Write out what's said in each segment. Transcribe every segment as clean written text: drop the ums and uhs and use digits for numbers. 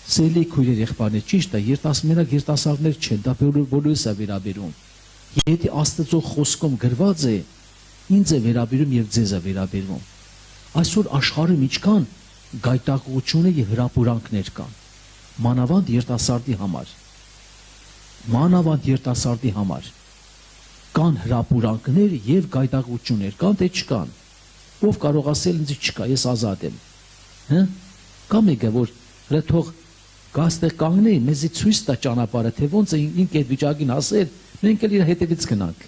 Սելի քույրեր եղբայրներ, ճիշտ է, երիտասարդներ չեն, դա բոլորիս է վերաբերում։ Եթե Աստծո խոսքում գրված է, ինձ է վերաբերում եւ ձեզ է վերաբերում։ Այսօր աշխարհում ինչքան գայթակղություն եւ հրապուրանքներ կան, մանավանդ երիտասարդի համար կան հրապուրանքներ եւ գայթակղություններ, կան թե չկան։ Ով կարող ասել ինձ չկա, ես ազատ եմ։ Հա՞։ Կա մեկը, որ հրաթող գաստեղ կանգնի, մեզի ցույց տա ճանապարհը, թե ոնց է ինք այդ վիճակին ասել, մենք էլ իր հետևից գնանք։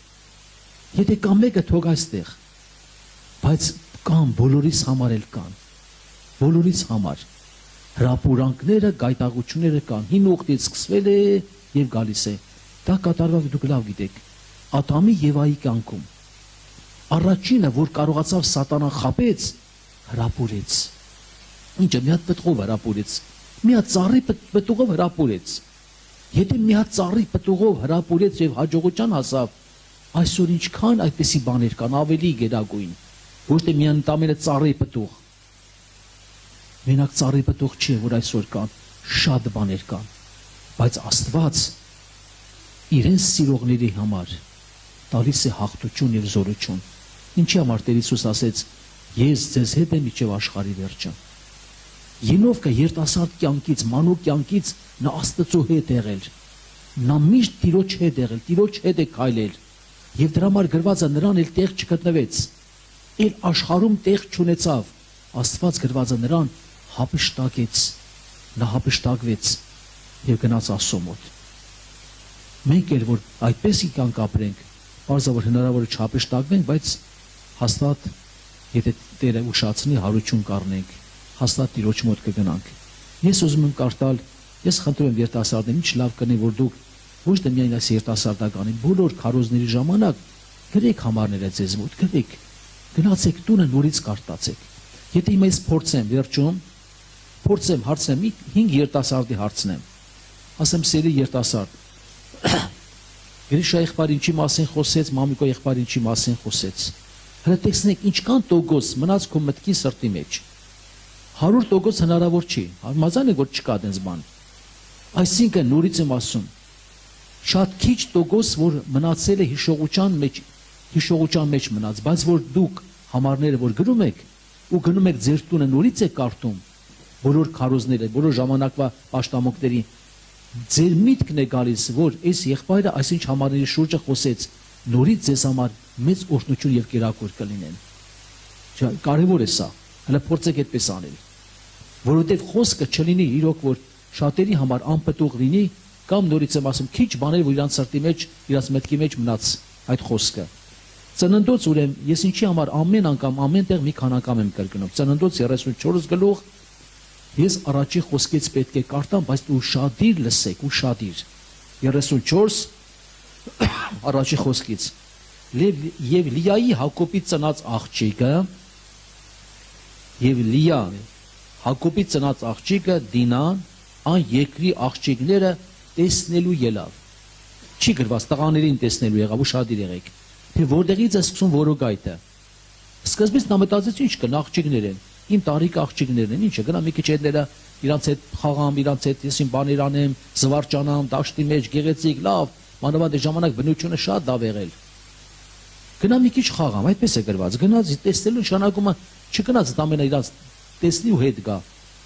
Եթե կա մեկը, թող այստեղ։ Բայց կան, բոլորիս համար էլ կան։ Բոլորիս համար հրապուրանքները, գայթակղությունները կան։ Հին ուխտից սկսվել է եւ գալիս է։ Դա կատարվավ, դուք լավ գիտեք, Ադամի Եվայի կյանքում։ Առաջինը, որ կարողացավ սատանան խաբեց, հրապուրեց։ Ինչը մի հատ պտղով հրապուրեց, մի հատ ծառի պտուղով հրապուրեց։ Եթե մի հատ ծառի պտուղով հրապուրեց եւ հաջողության հասավ, այսօր ինչքան այդպիսի բաներ կան, ավելի գերագույն, ոչ թե միայն տամենը ծառի պտուղ։ Մենակ ծառի պտուղ չի, որ այսօր կան, շատ բաներ կան, բայց Աստված իրեն սիրողների համար տալիս է հաղթություն եւ զորություն։ Ինչի համար Տեր Հիսուս ասեց. ես ձեզ հետ եմ մինչև աշխարհի վերջը։ Ենովկը երիտասարդ կյանքից, մանուկ կյանքից նա Աստծո հետ եղել։ Նա միշտ Տիրոջ հետ եղել, Տիրոջ հետ է քայլել։ Եվ դրա համար գրված է նրան էլ տեղ չգտնվեց։ Էլ աշխարհում տեղ չունեցավ։ Աստված գրված է նրան հափշտակեց։ Նա հափշտակվեց եւ գնաց Աստծո մոտ։ Մենք էլ որ այդպես կյանք ապրենք, բարձրավոր հնարավոր է չհափշտակվենք, բայց հաստատ եթե Տերը ուշացնի հարություն կառնենք, հաստատ Տիրոջ մոտ կգնանք։ Ես ուզում եմ կարդալ, ես խնդրում եմ երիտասարդներին, ինչ լավ կնի, որ դուք ոչ թե միայն այս երիտասարդականին, բոլոր քարոզների ժամանակ գրեք համարները ձեզ մոտ, գրեք, գնացեք տունը նորից կարդացեք։ Եթե հիմա ես փորձեմ, վերջում, հարցնեմ, 5 երիտասարդի հարցնեմ, ասեմ սերի երիտասարդ, Գրիշա եղբայրը ինչի մասին խոսեց, Մամիկո եղբայրը ինչի մասին խոսեց։ Հələ տեսնեք ինչքան տոկոս մնաց քո մտքի սրտի մեջ։ 100% հնարավոր չի, համաձայն եք որ չկա այդպես բան։ Այսինքն նորից եմ ասում, շատ քիչ տոկոս որ մնացել է հիշողության մեջ մնաց, բայց որ դուք համարները որ գրում եք ու գնում եք ձեր տունը նորից եք կարդում, բոլոր քարոզները, բոլոր ժամանակվա պաշտամունքների ձեր միտքն է գալիս, որ այս եղբայրը այսինչ համարների շուրջը խոսեց, նորից ձեզ համար մեծ օրհնություն եւ կերակուր կլինեն։ Կարևոր է սա, հələ փորձեք այդպես անել, որովհետեւ խոսքը չլինի իրոք որ շատերի համար անպտուղ լինի, կամ նորից եմ ասում, քիչ բաներ որ իրանց սրտի մեջ, իրանց մտքի մեջ մնաց այդ խոսքը։ Ծննդոց ուրեմն ես ինչի համար ամեն անգամ ամենտեղ մի քան անգամ եմ կրկնում։ Ծննդոց 34 գլուխ ես առաջի խոսքից պետք է կարդամ, բայց ուշադիր լսեք, ուշադիր։ 34 առաջի խոսքից։ Եվ Լիայի Հակոբի ծնած աղջիկը Հակոբի ծնած աղջիկը Դինան այն երկրի աղջիկները տեսնելու ելավ։ Չի գրված տղաներին տեսնելու եղավ, ուշադիր եղեք։ Թե որտեղից է սկսում որոգայթը։ Սկզբից նա մտածեց ինչ կան աղջիկներ են։ Իմ տարիք աղջիկներն են, ինչը գնամ մի քիչ հետները իրանց հետ խաղամ, իրանց հետ ես իմ բաներ անեմ, զվարճանամ, դաշտի մեջ գեղեցիկ, լավ, մանավանդ այդ ժամանակ բնությունը շատ լավ եղել։ Գնամ մի քիչ խաղամ, այդպես է գրված։ Գնաց տեսնելու նշանակումը չգնաց ամենը իրանց տեսնի ու հետ գա։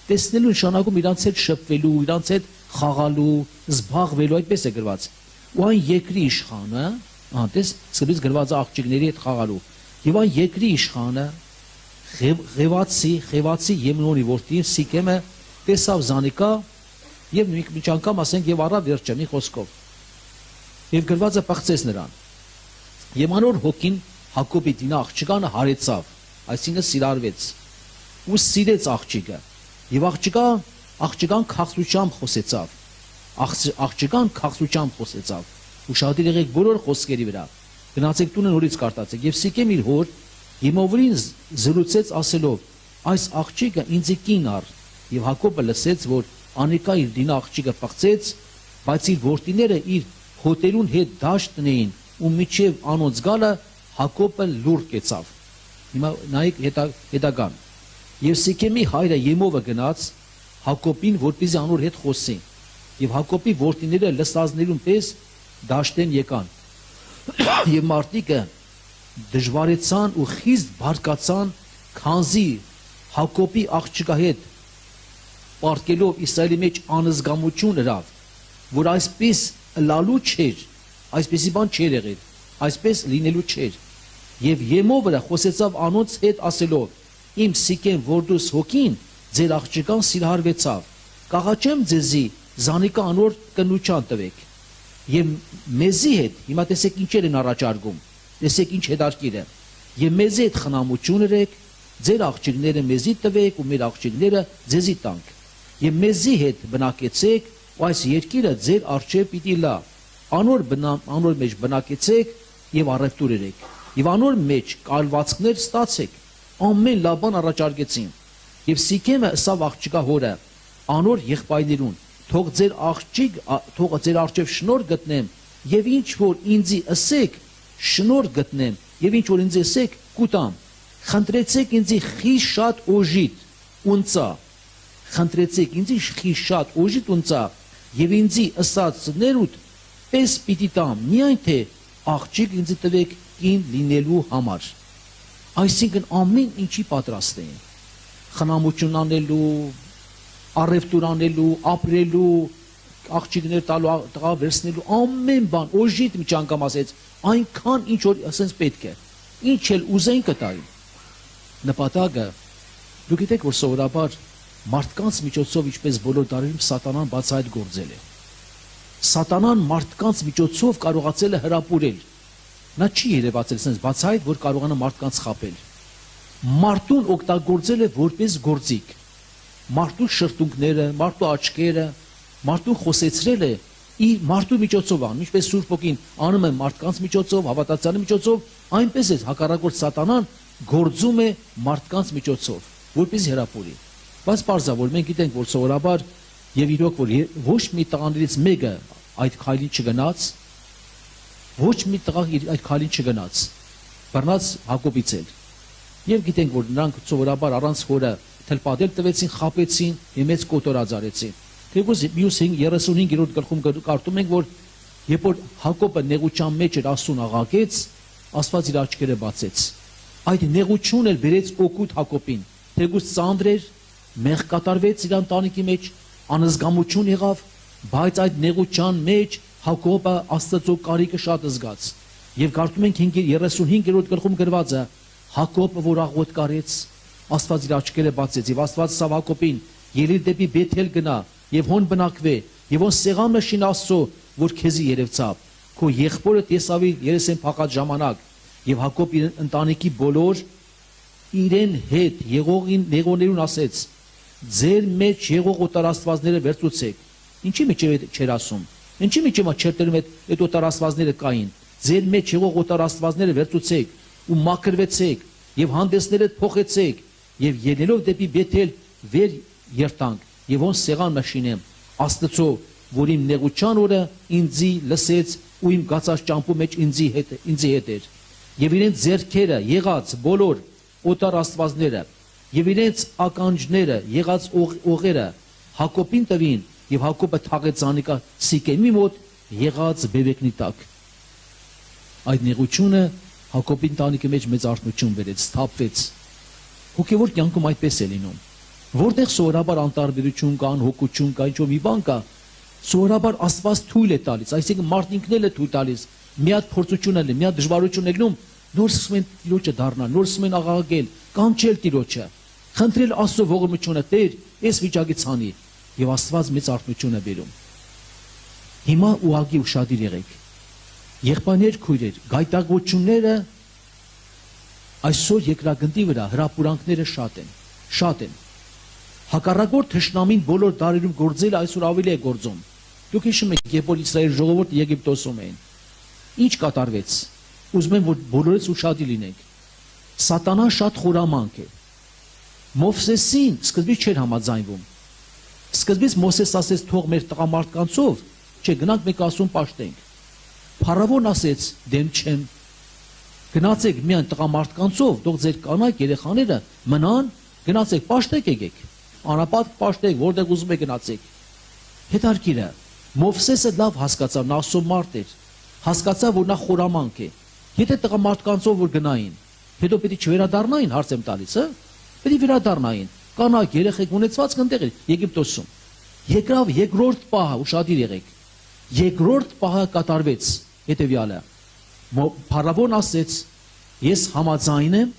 Տեսնելու նշանակում իրանց հետ շփվելու, իրանց հետ խաղալու, զբաղվելու, այդպես է գրված։ Ու այն երկրի իշխանը, տես, սկզբից գրված է աղջիկների հետ խաղալու։ Եվ այն երկրի իշխանը Խևացի Եմնոնի որդին Սիկեմը տեսավ Զանիկա եւ մի անգամ ասենք եւ առավ վերջը մի խոսքով։ Եվ գրված է պղծեց նրան։ Եվ անոր հոգին Հակոբի Դինա աղջկանը հարեցավ, այսինքն սիրարվեց ու սիրեց աղջիկը։ Եվ աղջկան քաղցրությամբ խոսեցավ։ Ուշադիր եղեք բոլոր խոսքերի վրա։ Գնացեք տունը նորից կարդացեք եւ Սիկեմ իր հոր Եմովրին զրուցեց ասելով. այս աղջիկը ինձ կին առ, եւ Հակոբը լսեց, որ Անիկա իր Դինա աղջիկը պղծեց, բայց իր որդիները իր հոտերուն հետ դաշտն էին, ու միջև անոնց գալը Հակոբը լուր կեցավ։ Հիմա նայեք հետագան։ Եվ Սիկեմի հայրը Եմովը գնաց, Հակոբին, որպեսզի անոր հետ խոսի։ Եվ Հակոբի որդիները լսածներուն պես դաշտեն եկան։ Եվ մարդիկը դժվարեցան ու խիստ բարկացան, քանզի Հակոբի աղջկա հետ պարտկելով Իսրայելի մեջ անզգամություն հրավ, որ այսպես լալու չէր, այսպեսի բան չէր եղել, այսպես լինելու չէր։ Եվ Եմով վրա խոսեցավ անոնց հետ ասելով. իմ Սիկեմ որդուս հոգին ձեր աղջկան սիրահարվեցավ, կաղաչեմ ձեզի զանիկա անոր կնության տվեք։ Եվ մեզի հետ, հիմա տեսեք ինչեր են առաջարկում, տեսեք ինչ հետարքիր է, եւ մեզի հետ խնամություն ըրեք, ձեր աղջիկները մեզի տվեք ու մեր աղջիկները ձեզի տանք։ Եվ մեզի հետ բնակեցեք, ու այս երկիրը ձեր առջև պիտի լա։ Անոր մեջ բնակեցեք եւ առևտուր ըրեք։ Եվ անոր մեջ կալվածքներ ստացեք։ Ամեն լավ բան առաջարկեցին։ Եվ Սիկեմը ըսավ աղջկա հորը, անոր եղբայրներուն, թող ձեր առջև շնորհ գտնեմ, եւ ինչ որ ինձի ըսեք, շնորհ գտնեմ, եւ ինչ որ ինձ ըսեք, կուտամ։ Խնդրեցեք ինձի խիստ շատ օժիտ ունծա, խնդրեցեք ինձի խիստ շատ օժիտ ունծա, եւ ինձի ըսածներուդ պես պիտի տամ, միայն թե աղջիկ ինձի տվեք կին լինելու համար։ Այսինքն ամեն ինչի պատրաստ էին, խնամություն անելու, առևտուր անելու, ապրելու, աղջիկներ տալու, տղա վերցնելու, ամեն բան, օժիտ միջանկամ ասեց, այնքան ինչ որ ասենց պետք է, ինչ էլ ուզեին կտային։ Նպատակը, դուք գիտեք, որ սովորաբար մարդկանց միջոցով, ինչպես բոլոր դարերում սատանան բացահայտ գործել է։ Սատանան մարդկանց միջոցով կարողացել է հրապուրել։ Նա չի երևացել sense բացահայտ, որ կարողանա մարդկանց խաբել։ Մարդուն օգտագործել է որպես գործիք։ Մարդու շրթունքները, մարդու աչքերը, մարդուն խոսեցրել է իր մարդու միջոցով անում, ինչպես Սուրբ Օգին անում է մարդկանց միջոցով, հավատացյալի միջոցով, այնպես է հակառակորդ սատանան գործում է մարդկանց միջոցով, որպես հրապուրի։ Բայց պարզա, որ մենք գիտենք, որ սովորաբար եւ իրոք որ ոչ մի տղաներից մեկը այդ քայլին չգնաց, ոչ մի տղա այդ քայլին չգնաց, բռնած Հակոբից էլ։ Եվ գիտենք, որ նրանք սովորաբար առանց հորը թլպատել տվեցին, խապեցին եւ մեծ կոտորած արեցին։ Թեւս մյուս 35-րդ գլխում կարդում ենք, որ երբ որ Հակոբը նեղության մեջ էր Աստծուն աղաղեց, Աստված իր աչքերը բացեց։ Այդ նեղությունն էլ բերեց օգուտ Հակոբին։ Թեւս ծանր էր, մեղ կատարվեց իր ընտանիքի մեջ, անզգամություն եղավ, բայց այդ նեղության մեջ Հակոբը Աստծո կարիքը շատ զգաց։ Եվ կարդում ենք 35-րդ գլխում գրված է. Հակոբը որ աղոտ կարեց, Աստված իր աչքերը բացեց եւ Աստված ասավ Հակոբին. ելիր դեպի Բեթել գնա եւ հոն բնակվե եւ ոն սեղան մշին Աստծո, որ քեզի երևցավ, քո եղբորը Տեսավի երեսեն փակած ժամանակ։ Եվ Հակոբ իր ընտանիքի բոլոր իրեն հետ եղողներուն ասեց. ձեր մեջ եղող օտար աստվածները վերցուցեք։ Ինչի մեջ չէր ասում, ինչի մեջ չերտերում այդ օտար աստվածները կային։ Ձեր մեջ եղող օտար աստվածները վերցուցեք ու մաքրվեցեք եւ հանդեսներդ փոխեցեք եւ ելնելով դեպի Բեթել վեր երտանք եւ ոնց սեղան մշինեմ Աստծո, որ իմ նեղության օրը ինձի լսեց ու իմ գացած ճամփու մեջ ինձի հետ էր եւ իրենց ձեռքերը եղած բոլոր օտար աստվածները եւ իրենց ականջները եղած օղերը Հակոբին տվին եւ Հակոբը թաղեց Զանիկա Սիկեմի մոտ եղած բեբեկնի տակ։ Այդ նեղությունը Հակոբին տանիքի մեջ մեծ արթնություն բերեց, սթափվեց։ Հոգևոր կյանքում այդպես է լինում։ Որտեղ սովորաբար անտարբերություն կա, անհոգություն կա, ինչ-որ մի բան կա, սովորաբար Աստված թույլ է տալիս, այսինքն մարդն ինքն էլ է թույլ տալիս։ Մի հատ փորձություն էլ է, մի հատ դժվարություն է լինում, նոր սկսում են Տիրոջը դառնալ, նոր սկսում են աղաղակել, կանչել Տիրոջը, խնդրել Աստծո ողորմությունը, Տեր, այս վիճակից հանի, եւ Աստված մեծ արթնություն է բերում։ Հիմա ուղղակի ուշադիր եղեք։ Եղբայրներ, քույրեր, գայթակղությունները այսօր երկրագնդի վրա հրապուրանքները շատ են։ Հակառակորդ թշնամին բոլոր դարերում գործել այսօր ավելի է գործում։ Դուք հիշում եք, երբ որ Իսրայելի ժողովուրդը Եգիպտոսում էին, ինչ կատարվեց։ Ուզում եմ, որ բոլորս ուշադիր լինենք։ Սատանան շատ խորամանկ է։ Մովսեսին սկզբից չէր համաձայնվում։ Սկզբից Մովսես ասեց, թող մեր տղամարդկանցով, չէ, գնանք մեկ ասում պաշտենք։ Փարավոնն ասեց, դեմ չեմ։ Գնացեք միայն տղամարդկանցով, թող ձեր կանայք երեխաները մնան, գնացեք պաշտեք եկեք։ անապատ պաշտեք, որտեղ ուզում եք գնացեք։ Հետարքիր է, Մովսեսը լավ հասկացավ, նա Աստծո մարդ էր, հասկացավ, որ նա խորամանկ է։ Եթե տղամարդկանցով որ գնային, հետո պետք է չվերադառնային, հարց եմ տալիս, հա։ Պետք է վերադառնային։ Կանայք, երեխեք ունեցվածք այնտեղ էր Եգիպտոսում։ Եկավ երկրորդ պահը, ուշադիր եղեք։ Երկրորդ պահը կատարվեց, հետևյալը։ Փարավոն ասեց. ես համաձայն եմ,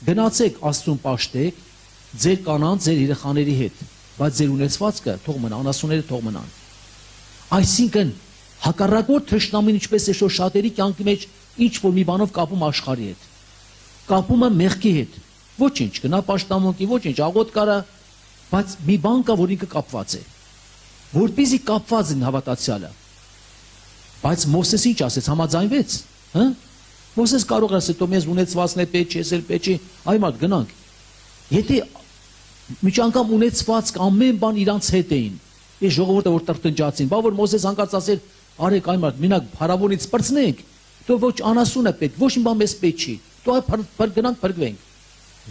գնացեք Աստծուն պաշտեք, ձեր կանանց, ձեր երեխաների հետ, բայց ձեր ունեցվածքը թող մնա, անասունները թող մնան։ Այսինքն հակառակորդ թշնամին ինչպես է շո շատերի կյանքի մեջ ինչ որ մի բանով կապում աշխարհի հետ։ Կապում է մեղքի հետ։ Ոչինչ, գնա պաշտամունքի, ոչինչ, աղոտ կարա, բայց մի բան կա, որ ինքը կապված է։ Որպեսզի կապված են հավատացյալը։ Բայց Մովսես ինչ ասեց, համաձայնվեց, հա։ Մովսես կարող է ասել, «Դու մեզ ունեցվածն է պետք, ես էլ պետք չի, այ մարդ գնանք»։ Եթե մի անգամ ունեցված ամեն բան իրանց հետ էին, այս ժողովուրդը որ տրտնջացին, բա որ Մովսես հանկարծ ասել, «Արեք այ մարդ, մենակ փարավոնից պրծնենք, դու ոչ անասուն է պետք, ոչ մի բան մեզ պետք չի, դու այ գնանք փրկվենք»։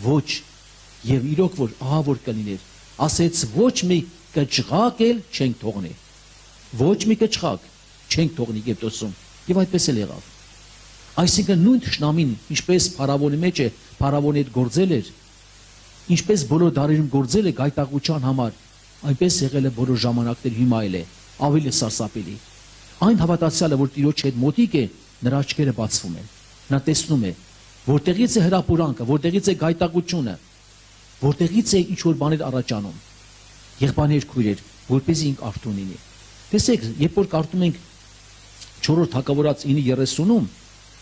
Ոչ, եւ իրոք որ ահա որ կլիներ, ասեց ոչ մի կճղակ էլ չենք թողնի։ Ոչ մի կճղակ չենք թողնի Եգիպտոսում, եւ այդպես էլ եղավ։ Այսինքն նույն թշնամին, ինչպես փարավոնի մեջ է, փարավոնի հետ գործել էր, ինչպես բոլոր դարերում գործել է գայտակության համար, այնպես եղել է բոլոր ժամանակներ հիմա էլ է, ավելի սարսափելի։ Այն հավատացյալը, որ Տիրոջ հետ մոտիկ է, նրա աչքերը բացվում են։ Նա տեսնում է, որտեղից է հրապուրանքը, որտեղից է գայտակությունը, որտեղից է ինչ որ բաներ առաջանում։ Եղբայրներ, քույրեր, որպեսզի ինք արթուն լինի։ Տեսեք, երբ որ կարդում ենք 4-րդ Թագավորաց 9:30-ում,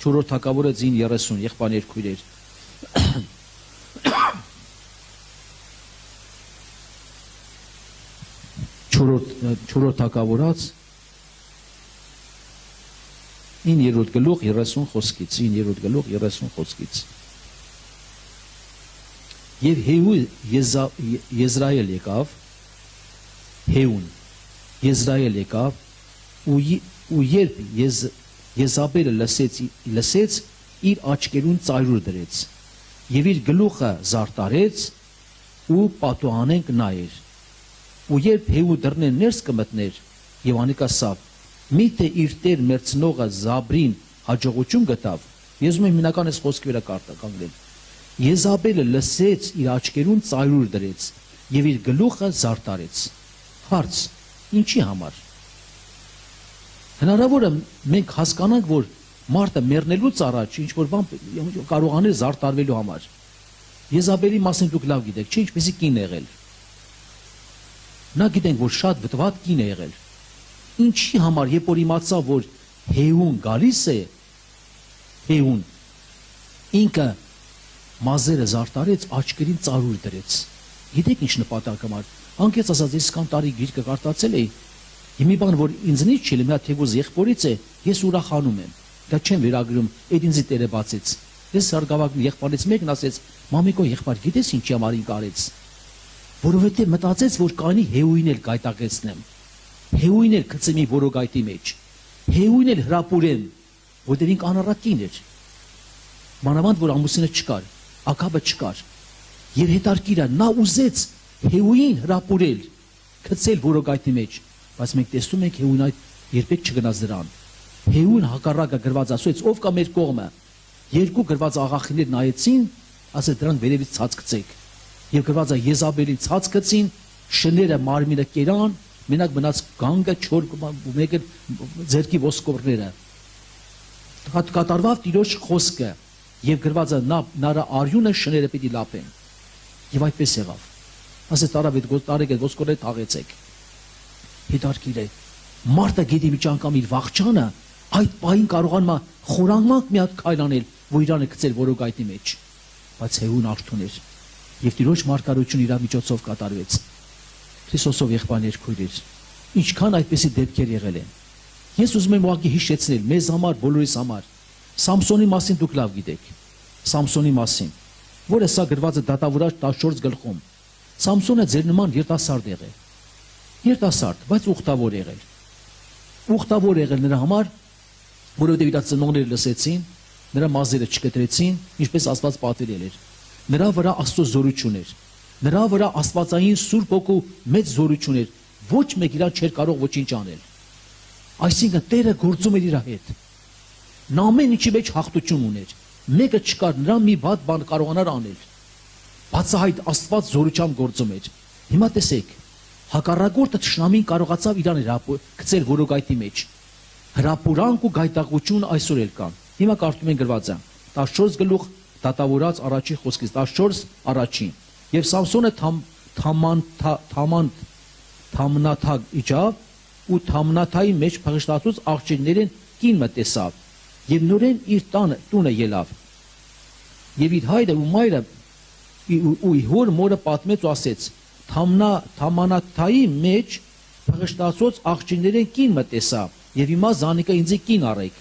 4-րդ Թագավորաց 9:30, եղբայրներ, քույրեր, Չորրորդ Թագավորաց 9-րդ գլուխ 30 խոսքից, 9-րդ գլուխ 30 խոսքից։ Եվ Հեյու Եզրայել եկավ, Հեյուն Եզրայել եկավ, ու երբ Եզաբելը լսեց, իր աչքերուն ծայրուր դրեց, եւ իր գլուխը զարտարեց ու պատուհանենք նայեր։ Ու երբ Հեյու դռնեն ներս կմտներ եւ անիկա ասավ, միթե իր տեր մերցնողը Զաբրին հաջողություն գտավ, ես ուզում եմ հիմնական այս խոսքի վրա կանգնել։ Եզաբելը լսեց, իր աչքերուն ծայրուր դրեց եւ իր գլուխը զարտարեց։ Հարց. ինչի համար։ Հնարավոր է մենք հասկանանք, որ մարդը մեռնելուց առաջ ինչ որ բան կարող անել զարտարվելու համար։ Եզաբելի մասին դուք լավ գիտեք, չէ՞ ինչպեսի կին եղել։ Նա գիտենք, որ շատ վտվատ կին է եղել։ Ինչի համար, երբ որ իմացավ, որ Հեյուն գալիս է, Հեյուն ինքը մազերը զարտարեց, աչքերին ծարուր դրեց։ Գիտեք ինչ նպատակ համար։ Անկեղծ ասած, ես կան տարի գիրքը կարդացել էի, եւ մի բան, որ ինձնից չի, մի հատ թեւուզ եղբորից է, ես ուրախանում եմ։ Դա չեմ վերագրում, այդ ինձի Տերը բացեց։ Ես սարգավակ եղբայրից մեկն ասեց, մամիկո եղբայր, գիտես ինչի համար ինք արեց։ Որովհետեւ մտածեց, որ կանի Հեյուին էլ գայտակեցնեմ։ Հեյուին էլ գցեմ մի որոգայթի մեջ։ Հեյուին էլ հրապուրեմ, որտեղ ինք անառակին էր։ Մանավանդ որ ամուսինը չկար, ակաբը չկար։ Եվ հետարքիրա նա ուզեց Հեյուին հրապուրել, գցել որոգայթի մեջ, բայց մենք տեսնում ենք Հեյուն այդ երբեք չգնաց դրան։ Հեյուն հակառակը գրված ասեց, ով կա մեր կողմը։ Երկու գրված աղախիներ նայեցին, ասեց դրանք վերևից ցած գցեք։ Եվ գրված է Եզաբելին ցած գցին, շները մարմինը կերան, մենակ մնաց գանգը, չոր մեկը ձերքի ոսկորները։ Կատարվավ Տիրոջ խոսքը եւ գրված է նրա արյունը շները պիտի լապեն։ Եվ այդպես եղավ։ Ասեց տարեք այդ ոսկորները թաղեցեք։ Հետարքիր է։ Մարդը գիտի մի անգամ իր վախճանը, այդ պահին կարողանում է խորանանք մի հատ քայլ անել, որ իրանը գցել որոգայթի մեջ։ Բայց Հեյուն արթուն էր եւ Տիրոջ մարգարությունը իր միջոցով կատարվեց։ Քրիստոսով եղբայրներ, քույրեր, ինչքան այդպիսի դեպքեր եղել են։ Ես ուզում եմ ուղղակի հիշեցնել մեզ համար, բոլորիս համար։ Սամսոնի մասին դուք լավ գիտեք։ Սամսոնի մասին, որը սա գրված է Դատավորաց 14 գլխում։ Սամսոնը ձեր նման երիտասարդ եղել։ Երիտասարդ, բայց ուխտավոր եղել։ Ուխտավոր եղել նրա համար, որովհետև իր ծնողները լսեցին, նրա մազերը չկտրեցին, ինչպես Աստված պատվիրել էր։ Նրա վրա Աստծո զորություն էր։ Նրա վրա աստվածային Սուրբ Հոգու մեծ զորություն էր, ոչ մեկ իրան չէր կարող ոչինչ անել։ Այսինքն Տերը գործում էր իր հետ։ Նա ամեն ինչի մեջ հաղթություն ուներ։ Մեկը չկար նրան մի վատ բան կարողանար անել։ Բացահայտ Աստված զորությամբ գործում էր։ Հիմա տեսեք, հակառակորդը թշնամին կարողացավ իրան գցել որոգայթի մեջ։ Հրապուրանք ու գայթակղություն այսօր էլ կան։ Հիմա կարդում են գրվածը 14 գլուխ դատավորած առաջի խոսքից 14 առաջին։ Եվ Սամսոնը թամնաթագ իջավ ու թամնաթայի մեջ փղշտացուց աղջիկներին կին մտեսավ եւ նորեն իր տունը ելավ եւ իր հայրը ու մայրը ու հոր մորը պատմեց ու ասեց թամանաթայի մեջ փղշտացուց աղջիկներին կին մտեսավ եւ հիմա զանիկը ինձ կին առեք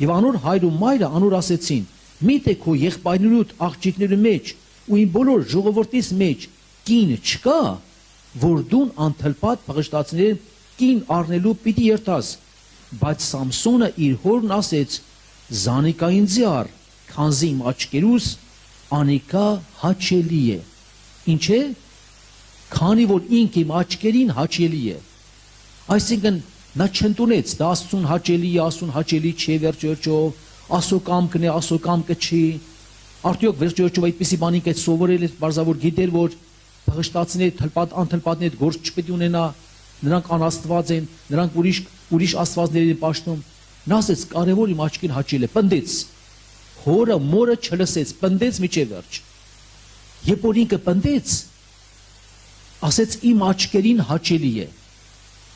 եւ անոր հայր ու մայրը անոր ասեցին միթե քո եղբայրներուդ աղջիկների մեջ ու իմ բոլոր ժողովրդիս մեջ կին չկա որ դուն անթլպատ փղշտացներին կին առնելու պիտի երթաս բայց Սամսոնը իր հորն ասեց զանիկա ինձի առ քանզի իմ աչքերուս անիկա հաչելի է ինչ է քանի որ ինք իմ աչքերին հաչելի է այսինքն նա չընդունեց դա Աստծուն հաչելի է Աստծուն հաչելի չէ վերջերջով Աստծո կամքն է Աստծո կամքը չի արդյոք վերջերջով այդպիսի բանիկ է սովորել է բարձավոր գիտեր որ փղշտացիներ թլպատ անթլպատներ գործ չպետք ունենա նրանք անաստված են նրանք ուրիշ աստվածների պաշտում նա ասեց կարևոր իմ աչքին հաչել է պնդեց հորը մորը չլսեց պնդեց միջև վերջ երբ որ ինքը պնդեց ասեց իմ աչքերին հաչելի է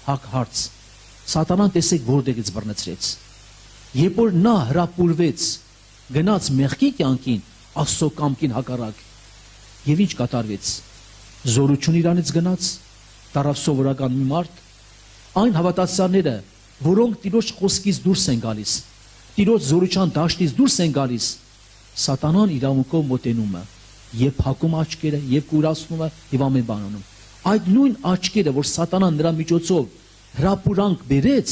հարց սատանան տեսեք որտեղից բռնեցրեց երբ որ նա հրապուրվեց գնաց մեղքի կյանքին Աստծո կամքին հակառակ եւ ինչ կատարվեց զորություն իրանից գնաց դարավ սովորական մի մարդ այն հավատացյալները որոնք Տիրոջ խոսքից դուրս են գալիս Տիրոջ զորության դաշտից դուրս են գալիս սատանան իրավունքով մոտենում է եւ փակում աչքերը եւ կուրացնում է եւ ամեն բան անում այդ նույն աչքերը որ սատանան նրա միջոցով հրապուրանք բերեց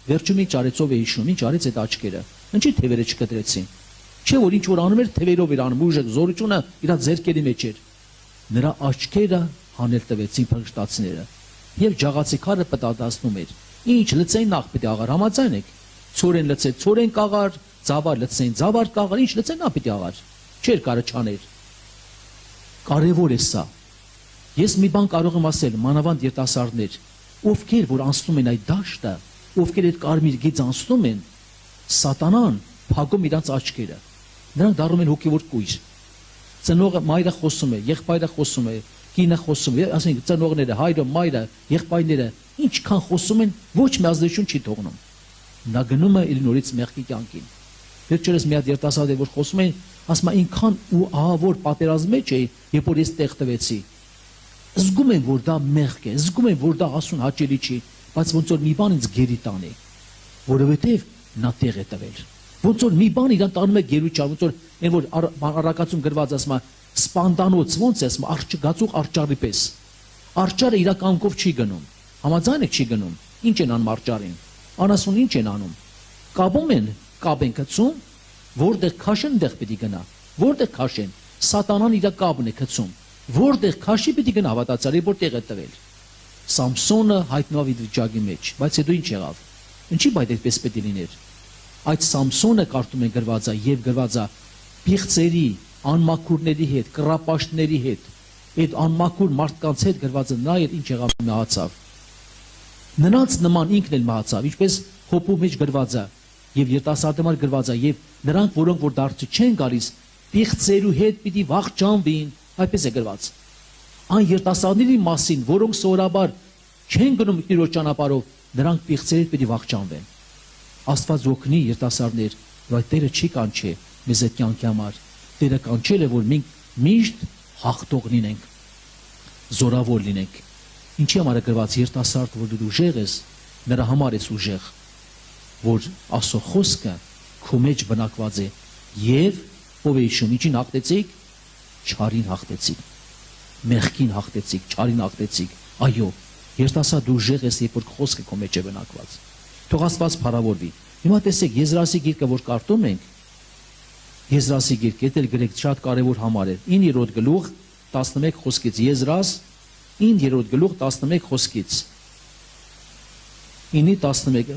վերջում ինչ արեցով է հիշում ինչ արեց այդ աչքերը ինչի թևերը չկտրեցին չէ որ ինչ որ անում էր թևերով էր անում ուժը զորությունը իր ձեռքերի մեջ էր նրա աչքերը հանել տվեցին փղշտացիները եւ ջաղացի քարը պատատացնում էր ինչ լցեն նախ պիտի աղար համաձայն եք ցորեն լցել ցորեն կաղար ծավալ լցեն ծավալ կաղար ինչ լցեն նա պիտի աղար չէր կարը չաներ կարևոր է սա ես մի բան կարող եմ ասել մանավանդ երիտասարդներ ովքեր որ անցնում են այդ դաշտը ովքեր այդ կարմիր գիծ անցնում են սատանան փակում իրանց աչքերը նրանք դառնում են հոգևոր կույր ծնողը մայրը խոսում է եղբայրը խոսում է կինը խոսում է ասենք ծնողները հայրը մայրը եղբայրները ինչքան խոսում են ոչ մի ազդեցություն չի թողնում նա գնում է իր նորից մեղքի կյանքին վերջերս մի հատ երիտասարդ է որ խոսում են ասում է ինքան ու ահավոր պատերազմ մեջ է երբ որ ես տեղ տվեցի զգում եմ որ դա մեղք է զգում եմ որ դա Աստծուն հաճելի չի բայց ոնց որ մի բան ինձ գերի տանի որովհետև նա տեղ է տվել ոնց որ մի բան իրան տանում է գերուչա ոնց որ այն որ առակացում գրված ասում է սպանդանոց ոնց է ասում արճ գացող արճարի պես արճարը իր կամքով չի գնում համաձայն եք չի գնում ինչ են անում արճարին անասուն ինչ են անում կապում են կապ են գցում որտեղ քաշեն դեղ պիտի գնա որտեղ քաշեն սատանան իր կապն է գցում որտեղ քաշի պիտի գնա հավատացյալի որտեղ է տվել Սամսոնը հայտնավ իր վիճակի մեջ բայց հետո ինչ եղավ ինչի բայց այդպես պետք է լիներ այդ Սամսոնը կարդում են գրվածա եւ գրվածա պիղծերի անմաքուրների հետ կռապաշտների հետ այդ անմաքուր մարդկանց հետ գրվածը նա էր ինչ եղավ մահացավ նրանց նման ինքն էլ մահացավ ինչպես հոպու մեջ գրվածա եւ երիտասարդմար գրվածա եւ նրանք որոնք որ դարձի չեն գալիս պիղծերու հետ պիտի վախճանվին այդպես է գրված այն երիտասարդների մասին որոնք սովորաբար չեն գնում Տիրոջ ճանապարհով նրանք պիղծերից պիտի վախճանվեն Աստված օգնի երիտասարդներ որ Տերը չի կանչե մեզ այդ կյանքի համար Տերը կանչել է որ մենք միշտ հաղթող լինենք զորավոր լինենք ինչի համար է գրված երիտասարդ որ դու ուժեղ ես նրա համար ես ուժեղ որ Աստծո խոսքը քո մեջ բնակված է եւ ով է հիշում ինչին հաղթեցիք չարին հաղթեցիք մեղքին հաղթեցիք չարին հաղթեցիք այո երիտասարդ դու ուժեղ ես երբ որ խոսքը քո մեջ է բնակված թող Աստված փառավորվի հիմա տեսեք Եզրասի գիրքը որ կարդում ենք Եզրասի գիրքը էլ գրեք շատ կարևոր համար է 9-րդ գլուխ 11 խոսքից, Եզրաս 9-րդ գլուխ 11 խոսքից, 9-11,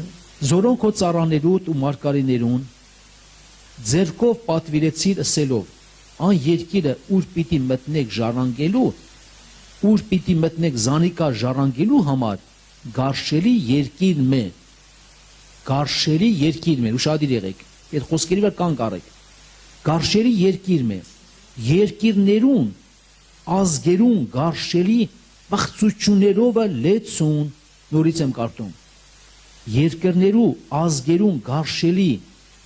զորոնք քո ծառաներուդ ու մարգարիներուն ձեռքով պատվիրեցիր ըսելով, այն երկիրը ուր պիտի մտնեք ժառանգելու, ուր պիտի մտնեք զանիկա ժառանգելու համար, գարշելի երկիրն է, գարշելի երկիրն է, ուշադիր եղեք, այդ խոսքերի վրա կանգ առեք, գարշելի երկիրն է, երկիրներուն, ազգերուն գարշելի բղծություններով լեցուն, նորից եմ կարդում, երկրներու ազգերուն գարշելի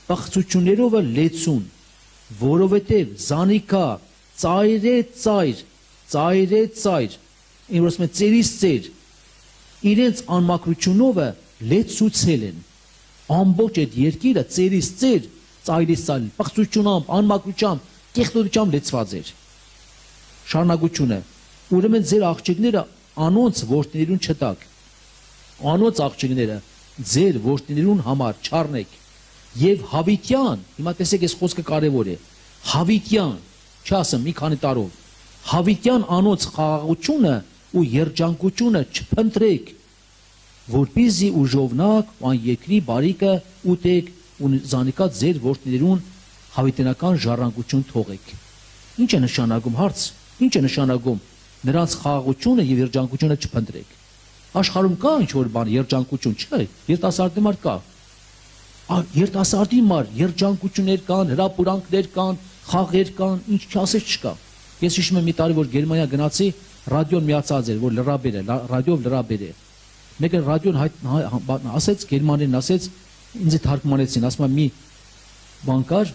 բղծություններով լեցուն, որովհետև զանիկա ծայր է ծայր, ծայր է ծայր, ինչ ասում է ծերից ծեր, իրենց անմաքրությունով լեցուցել են, ամբողջ այդ երկիրը ծերից ծեր, ծայրից ծայր, բղծությունամբ, անմաքրությամբ, կեղտոտությամբ լեցված էր, շարունակությունը, ուրեմն ձեր աղջիկները անոնց որդիներուն չտաք, անոնց աղջիկները ձեր որդիներուն համար չառնեք, եւ Հավիտյան, հիմա տեսեք այս խոսքը կարևոր է, Հավիտյան, չասեմ մի քանի տարով, Հավիտյան անոնց խաղաղությունը ու երջանկությունը չփնտրեք, որպեսզի ուժովնակ ու այն երկրի բարիքը ուտեք ու զանիկա ձեր որդիներուն հավիտենական ժառանգություն թողեք։ Ինչ է նշանակում հարց, ինչ է նշանակում նրանց խաղաղությունը եւ երջանկությունը չփնտրեք։ Աշխարհում կա ինչ որ բան երջանկություն չէ, երիտասարդի մար կա։ Երիտասարդի մար երջանկություններ կան, հրապուրանքներ կան, խաղեր կան, ինչ չասես չկա։ Ես հիշում եմ մի տարի որ Գերմանիա գնացի, ռադիոն միացած էր, որ լրաբեր է, ռադիոյով լրաբեր է։ Մեկը ռադիոն ասեց, գերմաներեն ասեց, ինձ թարգմանեցին, ասում եմ մի բան կար,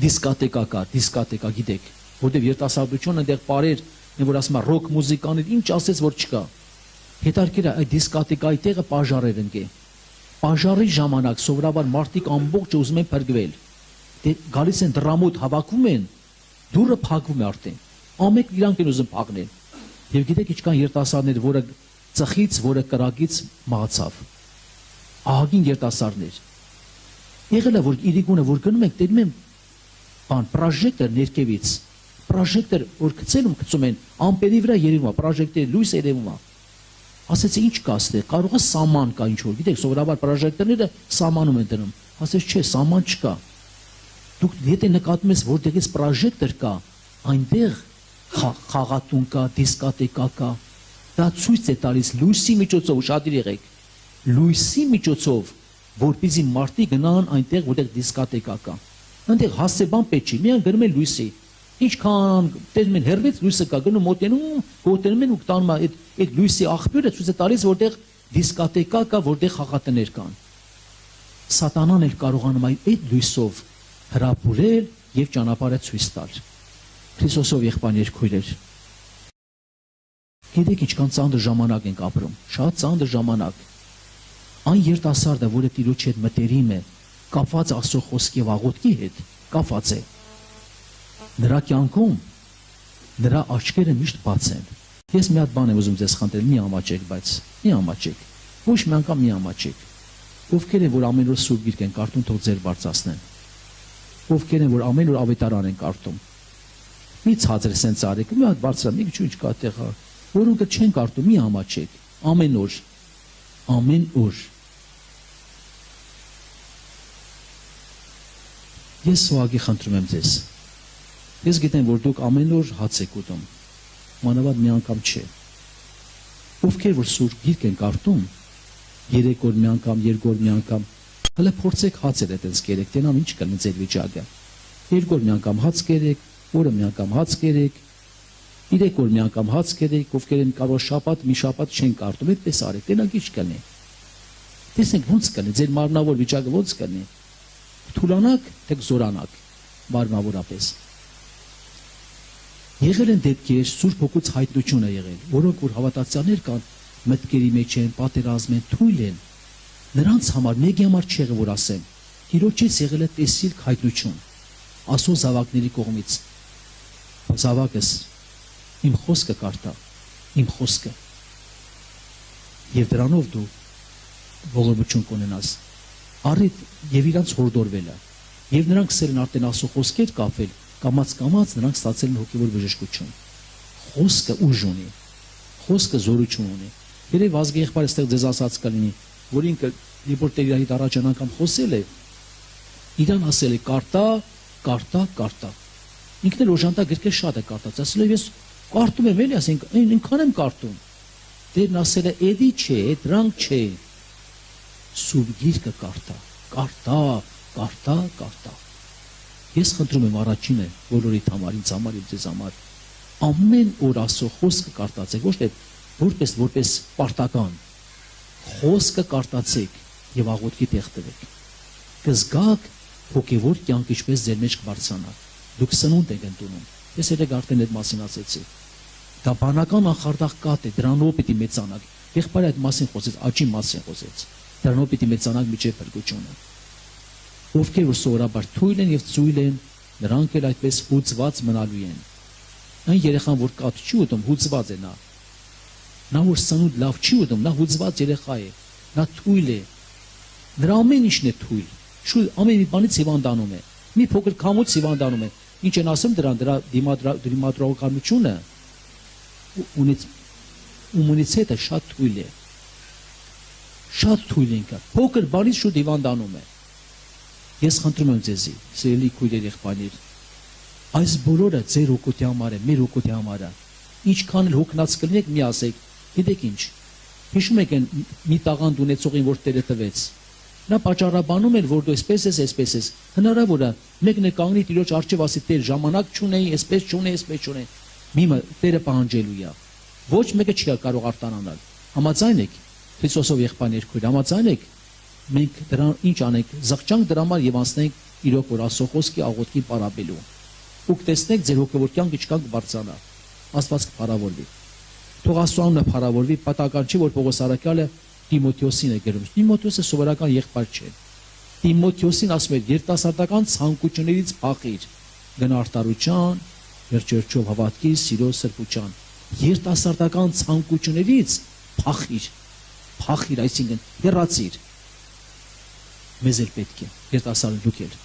դիսկոտեկա կար, դիսկոտեկա գիտեք, որտեղ երիտասարդությունը այնտեղ բարեր, որ ասում է ռոք մուզիկաներ, ինչ ասեց որ չկա։ Հետարքերը այդ դիսկոտեկայի տեղը պաժարեր ընկե։ Պաժարի ժամանակ սովորաբար մարդիկ ամբողջը ուզում են փրկվել։ Դե գալիս են դրամոտ հավաքում են, դուրը փակվում է արդեն։ Ամեն իրանք են ուզում փակնել։ Եվ գիտեք ինչքան երիտասարդներ, որը ծխից, որը կրակից մահացավ։ Ահագին երիտասարդներ։ Եղել է որ իրիկունը որ գնում ենք, տենում եմ բան պրոժեկտոր ներքևից, պրոժեկտոր որ գցում են, ամպերի վրա երևում է, պրոժեկտորի լույս երևում է։ Ասեցի ինչ կա ստե, կարող է սաման կա ինչ որ, գիտեք, սովորաբար պրոժեկտորները սամանում են դնում։ Ասեց չէ, սաման չկա։ Դուք եթե նկատում ես որտեղից պրոժեկտոր կա, այնտեղ խաղատուն կա, դիսկոտեկա կա։ Դա ցույց է տալիս լույսի միջոցով, ուշադիր եղեք, լույսի միջոցով, որպեսզի մարդիկ գնան այնտեղ, որտեղ դիսկոտեկա կա։ Այնտեղ հասցեբան պետք չի, միայն գնում են լույսի։ Ինչքան տեսնում են հերվից լույսը կա, գնում մոտենում են ու տանում այդ լույսի աղբյուրը ցույց է տալիս, որտեղ դիսկոտեկա կա, որտեղ խաղատներ կան։ Սատանան էլ կարողանում է այդ լույսով հրապուրել եւ ճանապարհը ցույց տալ։ Քրիստոսով եղբայր երկույրեր։ Գիտեք ինչքան ծանր ժամանակ ենք ապրում, շատ ծանր ժամանակ։ Այն երիտասարդը, որը Տիրոջ հետ մտերիմ է, կապված Աստծո խոսքի եւ աղոթքի հետ, կապված է։ Նրա կյանքում նրա աչքերը միշտ բաց են։ Ես մի հատ բան եմ ուզում ձեզ խնդրել, մի ամաչեք, բայց մի ամաչեք։ Ոչ մի անգամ մի ամաչեք։ Ովքեր են որ ամեն օր Սուրբ Գիրք են կարդում, թող ձեր բարձրացնեն։ Ովքեր են որ ամեն օր ավետարան են կարդում։ Մի ցածր սենց արեք, մի հատ բարձրա, մի քիչ ինչ կա այդտեղ, որոնք չեն կարդում, մի ամաչեք։ Ամեն օր։ Ամեն օր։ Ես ուղղակի խնդրում եմ ձեզ։ Ես գիտեմ, որ դուք ամեն օր հաց եք ուտում, մանավանդ մի անգամ չէ։ Ովքեր որ Սուրբ Գիրք են կարդում, 3 օր մի անգամ, 2 օր մի անգամ, հələ փորձեք հացել այդպես կերեք, տենամ ինչ կլինի ձեր վիճակը։ 2 օր մի անգամ հաց կերեք, օրը մի անգամ հաց կերեք, 3 օր մի անգամ հաց կերեք, ովքեր են կարող շաբաթ, մի շաբաթ չեն կարդում, այդպես արեք, տենակ ինչ կլինի։ Տեսնենք ոնց կլինի, ձեր մարմնավոր վիճակը ոնց կլինի։ Թուլանաք, թե զորանաք, մարմնավորապես։ Եղել են դեպքեր, Սուրբ Հոգուց հայտնություն է եղել, որոնք որ հավատացյալներ կան, մտքերի մեջ են, պատերազմ են, թույլ են։ Նրանց համար մեկի համար չի եղել որ ասեմ, Տիրոջից եղել է տեսիլ հայտնություն, Աստծո զավակների կողմից։ Զավակս, իմ խոսքը կարդա, իմ խոսքը։ Եվ դրանով դու ողորմություն կունենաս։ Առիթ եւ իրանց հորդորվելը։ Եվ նրանք սկսել են արդեն Աստծո խոսքեր կապել, կամաց նրանք ստացել են հոգևոր բժշկություն։ Խոսքը ուժ ունի, խոսքը զորություն ունի։ Երբ ազգի եղբայրը այստեղ ձեզ ասած կլինի, որ ինքը Լիբորտերի հետ առաջին անգամ խոսել է, իրան ասել է կարտա, կարտա, կարտա։ Ինքն էլ օժանդա գրքեր շատ է կարդաց, ասել է ես կարդում եմ էլի, ասենք ինքան եմ կարդում։ Տերն ասել է էդի չէ, դրանք չէ։ Սուրբ գիրքը կարտա, կարտա, կարտա, կարտա։ Ես խնդրում եմ առաջինը բոլորիդ համար, ինձ համար եւ ձեզ համար, ամեն օր Աստծո խոսքը կարտացեք, ոչ թե որպես պարտական, խոսքը կարտացեք եւ աղոթքի տեղ տվեք։ Կզգաք հոգեվոր կյանք ինչպես ձեր մեջ կբարձրանա։ Դուք սնունդ եք ընդունում։ Ես երեք արդեն այդ մասին ասեցի։ Դա բանական անխարդախ կատ է, դրանով պիտի մեծանաք։ Եղբայրը այդ մասին խոսեց, աճի մասին խոսեց։ Դրանով պիտի մեծանաք միջև փրկությունը։ Ովքեր որ սովորաբար թույլ են եւ ծույլ են, նրանք էլ այդպես հուծված մնալու են։ Այն երեխան որ կատ չի ուտում, հուծված է նա։ Նա որ սնունդ լավ չի ուտում, նա հուծված երեխա է։ Նա թույլ է։ Նրա ամեն ինչն է թույլ։ Շուտ ամեն մի բանից հիվանդանում է։ Մի փոքր քամուց հիվանդանում է։ Ինչ են ասում դրան, դրա դիմադրողականությունը իմունիտետը շատ թույլ է։ Շատ թույլ ինքը։ Փոքր բանից շուտ հիվանդանում է։ Ես խնդրում եմ ձեզի, սիրելի քույրեր եղբայրներ, այս բոլորը ձեր օգուտի համար է, մեր օգուտի համար է։ Ինչքան էլ հոգնած կլինեք, մի ասեք, գիտեք ինչ։ Հիշում եք այն մի տաղանդ ունեցողին, որ Տերը տվեց։ Նա պատճառաբանում էր, որ դու այսպես ես։ Հնարավոր է մեկն է կանգնի Տիրոջ առջև ասի Տեր ժամանակ չունեի, այսպես չունեի։ Միմը Տերը պահանջելու է։ Ոչ մեկը չի կարող արտանանալ։ Համաձայն եք Քրիստոսով եղբայրներ քույր, համաձայն եք։ Մենք դրան ինչ անենք, զղջանք դրա համար եւ անցնենք իրոք որ Աստծո խոսքի աղոթքի պարաբելու։ Ուք տեսնեք ձեր հոգեվոր կյանքը ինչքան կբարձրանա։ Աստված կփարավորվի։ Թող Աստծո անունը փարավորվի, պատահական չի որ Պողոս Արաքյալը Տիմոթեոսին է գրում։ Տիմոթեոսը սովորական եղբայր չէ։ Տիմոթեոսին ասում էր երիտասարդական ցանկություններից փախիր, գնա արտարության, վերջերչով հավատքի, սիրո, սրբության։ Երիտասարդական ցանկություններից փախիր։ Փախիր, այսինքն հեռացիր։ Մեզ էլ պետք է երիտասարդ դուք ել։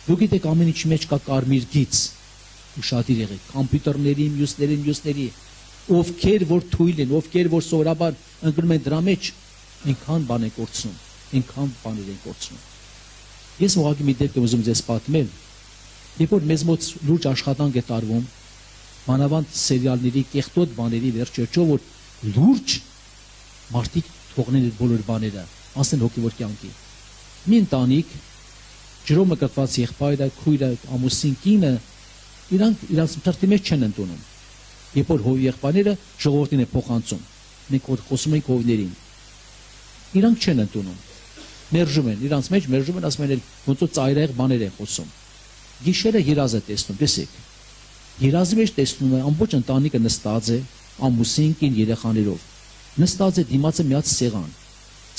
Դուք գիտեք ամեն ինչի մեջ կա կարմիր գիծ։ Ուշադիր եղեք, համբյուտերների, մյուսների, ովքեր որ թույլ են, ովքեր որ սովորաբար ընկնում են դրա մեջ, այնքան բան են կորցնում, այնքան բաներ են կորցնում։ Ես ուղղակի մի դեպք եմ ուզում ձեզ պատմել, երբ որ մեզ մոտ լուրջ աշխատանք է տարվում, մանավանդ սերիալների, կեղտոտ բաների վերջերչով որ լուրջ մարդիկ թողնել են բոլոր բաները, ասեն հոգևոր կյանքի։ Մի ընտանիք, ջրոմը կրտված եղբայրը, քույրը, ամուսին կինը, իրանց թղթի մեջ չեն ընդունում։ Երբ որ հովի եղբայրները ժողովրդին է փոխանցում, մենք որ խոսում ենք հովիներին, իրանք չեն ընդունում, մերժում են, իրանց մեջ մերժում են, ասում են ոնց որ ծայրահեղ բաներ են խոսում։ Գիշերը երազ է տեսնում, տեսեք, երազի մեջ տեսնում է ամբողջ ընտանիքը նստած է, ամուսին կին երեխաներով, նստած է դիմացը մի հատ սեղան,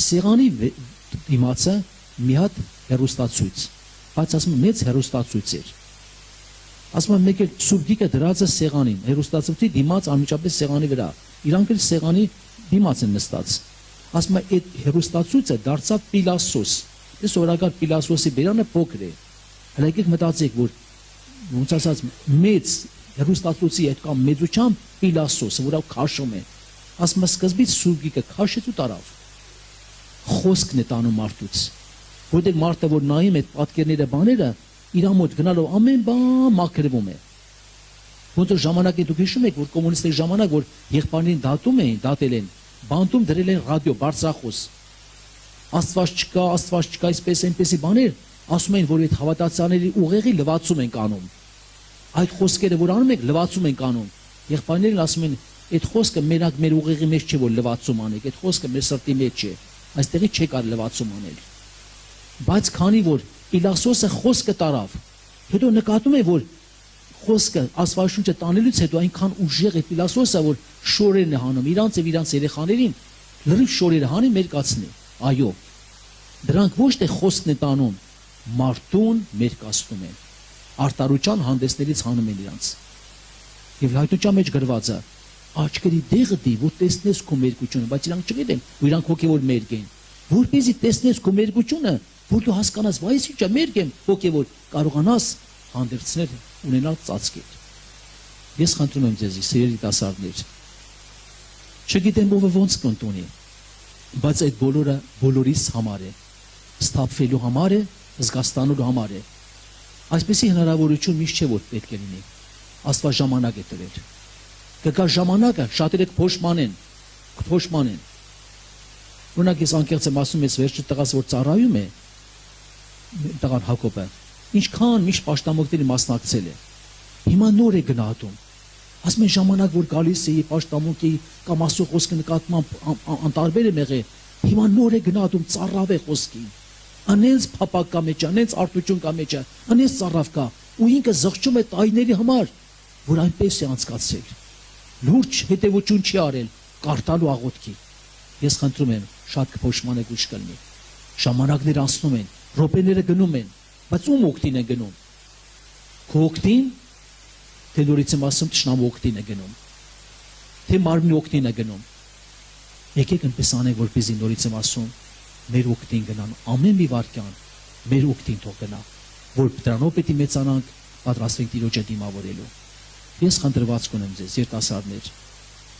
սեղանի դիմացը մի հատ հեռուստացույց, բայց ասում եմ մեծ հեռուստացույց էր։ Ասում եմ մեկ էլ սուրբ գիրքը դրած է սեղանին, հեռուստացույցի դիմաց անմիջապես սեղանի վրա, իրանք էլ սեղանի դիմաց են նստած։ Ասում եմ այդ հեռուստացույցը դարձավ Պիլասոս, այս օրական Պիլասոսի բերանը փոքր է։ Հələ եկեք մտածեք, որ ոնց ասած մեծ հեռուստացույցի այդ կամ մեծությամբ Պիլասոսը, որը քաշում է։ Ասում եմ սկզբից սուրբ գիրքը քաշեց ու տարավ։ Խոսքն է տանում մարդուց, որտեղ մարդը որ նայում այդ պատկերները բաները, իր մոտ գնալով ամեն բան մաքրվում է։ Ոնց որ ժամանակին դուք հիշում եք, որ կոմունիստների ժամանակ որ եղբայրներին դատել են, բանտում դրել են ռադիո, բարձրախոս։ Աստված չկա, այսպես այնպեսի բաներ, ասում են, որ այդ հավատացյալների ուղեղի լվացում են անում։ Այդ խոսքերը որ անում եք, լվացում են անում։ Եղբայրներն ասում են, այդ խոսքը մենակ մեր ուղեղի մեջ չէ, որ լվացում անեք, այդ խոսքը մեր սրտի մեջ է։ Այստեղի չի կար լվացում անել։ Բայց քանի որ Պիլասոսը խոսքը տարավ, հետո նկատում է, որ խոսքը Աստվածաշունչը տանելուց հետո այնքան ուժեղ է Պիլասոսը, որ շորերն է հանում իրանց եւ իրանց երեխաներին, լրիվ շորերը հանի մերկացնի։ Այո, դրանք ոչ թե խոսքն է տանում, մարդուն մերկացնում են։ Արտարության հանդեսներից հանում են իրանց։ Եվ հայտնության մեջ գրված է. աչքերի դեղը դի, որ տեսնես քո մերկությունը, բայց իրանք չգիտեն, ու իրանք հոգևոր մերկ են։ Որպեսզի տեսնես քո մերկությունը, որ դու հասկանաս, վայ, ինչ է մերկ եմ, հոգևոր կարողանաս հանդերձներ ունենալ ծածկել։ Ես խնդրում եմ ձեզ, սիրելի տասարներ, չգիտեմ ով ոնց կընտունի, բայց այդ բոլորը բոլորիս համար է, սթափվելու համար է, զգաստանալու համար է։ Այսպեսի հնարավորություն միշտ չէ որ պետք է լինի։ Աստված ժամանակ է տվել։ Կգա ժամանակը, շատերը կփոշմանեն։ Օրինակ ես անկեղծ եմ ասում, ես վերջը տղաս որ ծառայում է, տղան Հակոբը, ինչքան միշտ պաշտամունքների մասնակցել է։ Հիմա նոր է գնահատում։ Ասում են ժամանակ որ գալիս է պաշտամունքի կամ ասու խոսքը նկատմամբ անտարբեր է եղել, հիմա նոր է գնահատում ծառավ է խոսքին։ Անենց փապակ կա մեջ, անենց արտություն կա մեջ, անենց ծառավ կա, ու ինքը զղջում է տայների համար, որ այնպես է անցկացել։ Լուրջ հետևություն չի արել կարդալու աղոթքի։ Ես խնդրում եմ, շատ կփոշմանեք ու չկլնի։ Ժամանակներ անցնում են, րոպեները գնում են, բայց ում օգտին են գնում։ Քո օգտին, թե նորից եմ ասում, թշնամու օգտին է գնում, թե մարմնի օգտին է գնում։ Եկեք այնպես անենք, որպեսզի նորից եմ ասում, մեր օգտին գնան, ամեն մի վարքյան մեր օգտին թող գնա, որ դրանով պետք է մեծանանք, պատրաստվենք Տիրոջը դիմավորելու։ Ես խնդրված կունեմ ձեզ, երիտասարդներ,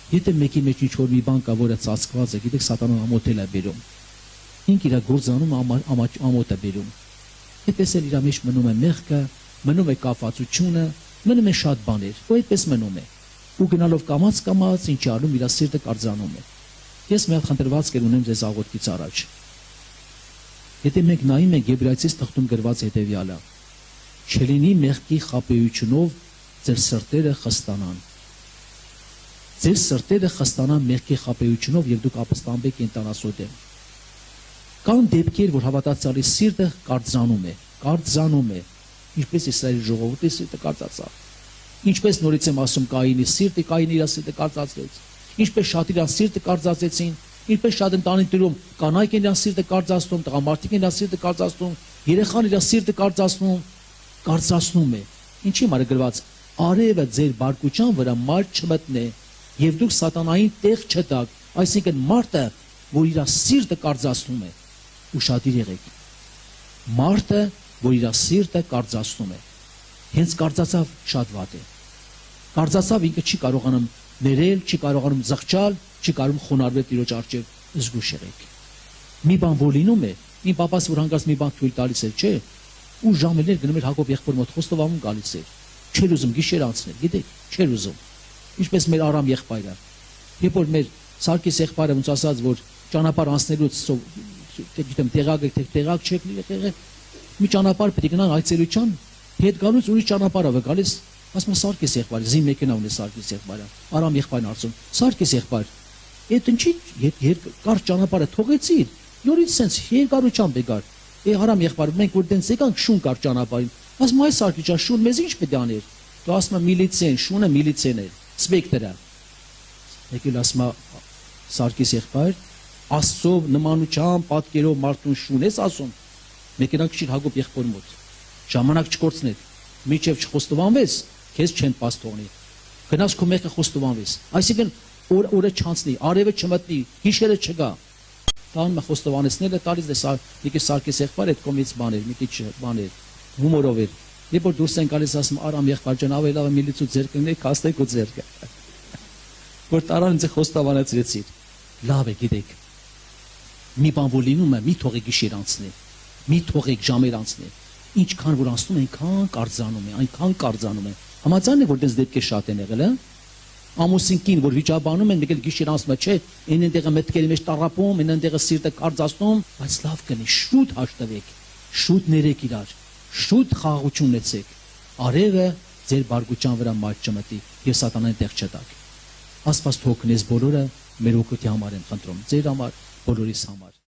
եթե մեկի մեջ ինչ-որ մի բան կա, որը ծածկված է, գիտեք սատանան ամոթել է բերում, ինք իր գործանում ամոթ է բերում, այդպես էլ իր մեջ մնում է մեղքը, մնում է կապվածությունը, մնում է շատ բաներ, ու այդպես մնում է, ու գնալով կամաց ինչի անում իր սիրտը կարծանում է։ Ես մի հատ խնդրված կունեմ ձեզ աղոթքից առաջ։ Եթե մենք նայում ենք Եբրայեցիս թղթում գրված հետևյալը, չլինի մեղքի խաբեությունով ձեր սրտերը խստանան։ Ձեր սրտերը խստանան մեղքի խաբեությունով եւ դուք ապստամբեք կենտանասոդեմ։ Կան դեպքեր, որ հավատացյալի սիրտը կարծանում է, ինչպես Իսրայելի ժողովուրդի սիրտը կարծացավ։ Ինչպես նորից եմ ասում Կայինի սիրտը, Կայինը իր սիրտը կարծացրեց։ Ինչպես շատ իրան սիրտը կարծացեցին, ինչպես շատ ընտանիքներում կանայք իրան սիրտը կարծացնում, տղամարդիկ իրան սիրտը կարծացնում, երեխան իրան սիրտը կարծացնում է։ Ինչի՞ մարը գրված, արևը ձեր բարկության վրա մարդ չմտնե, եւ դուք սատանային տեղ չտաք, այսինքն մարդը, որ իր սիրտը կարծացնում է, ուշադիր եղեք։ Մարդը, որ իր սիրտը կարծացնում է, հենց կարծացավ շատ վատ է։ Կարծացավ ինքը չի կարողանում ներել, չի կարողանում զղջալ, չի կարողանում խոնարհվել Տիրոջ առջև, զգուշ եղեք։ Մի բան որ լինում է, իմ պապաս որ հանգած մի բան թույլ տալիս էր, չէ, ու ժամերներ գնում էր Հակոբ եղբոր մոտ խոստովանում գալիս էր։ Չէր ուզում գիշեր անցնել, գիտեք, չէր ուզում։ Ինչպես մեր Արամ եղբայրը։ Երբ որ մեր Սարգիս եղբայրը ոնց ասած, որ ճանապարհ անցնելուց գիտեմ տեղակ չեք եղել, մի ճանապարհ պետք է գնան այցելության, հետ գալուց ուրիշ ճանապարհով է գալիս, ասում է Սարգիս եղբայրը, զին մեքենա ունի Սարգիս եղբայրը, Արամ եղբայրն արծում, Սարգիս եղբայր, այդ ինչի երկար ճանապարհը թողեցիր, նորից sense երկարությամբ եկար, Արամ եղբայր, մենք որ դենց եկանք շուն կար ճանապարհին, ասում այ Սարգիս ջան, շուն մեզ ինչ պետք է աներ, դու ասում ես միլիցիան, շունը միլիցիան է, սպեկտրա, եկել ասում է Սարգիս եղբայր, Աստծո նմանությամբ պատկերով մարդուն շուն ես ասում, մեքենա քշիր Հակոբ եղբոր մոտ, ժամանակ չկորցնեք, միջև չխոստովանվես, քեզ չեն պաս թողնի, գնաս քո մեղքը խոստովանվես, այսինքն օրը չանցնի, արևը չմտնի, գիշերը չգա, տանում է խոստովանեցնելը տալիս է մի քիչ Սարգիս եղբայր այդ կողմից բաներ, մի քիչ բաներ, հումորով էր, երբ որ դուրս են գալիս ասում Արամ եղբայր ջան, ավելի լավ է միլիցու ձեռք կնեք, կաստեք ու ձեռքը, որ տարան ինձ խոստովանեցրեցիր, լավ է գիտեք, մի բան որ լինում է, մի թողեք գիշեր անցնի, մի թողեք ժամեր անցնի, ինչքան որ անցնում է, այնքան կարծանում է, համաձայն եք որ դες դեպքեր շատ են եղել, ամուսին կին որ վիճաբանում են, մեկ էլ գիշեր անցնում է, չէ, այնտեղը մտքերի մեջ տառապում, այնտեղը սիրտը կարծացնում, բայց լավ կնի, շուտ հաշտվեք, շուտ ներեք իրար, շուտ խաղաղություն ունեցեք, արևը ձեր բարգության վրա մարդ չմտի եւ սատանային տեղ չտակ։ Աստված թող կնես բոլորը մեր օգուտի համար եմ խնդրում, ձեր համար, բոլորիս համար։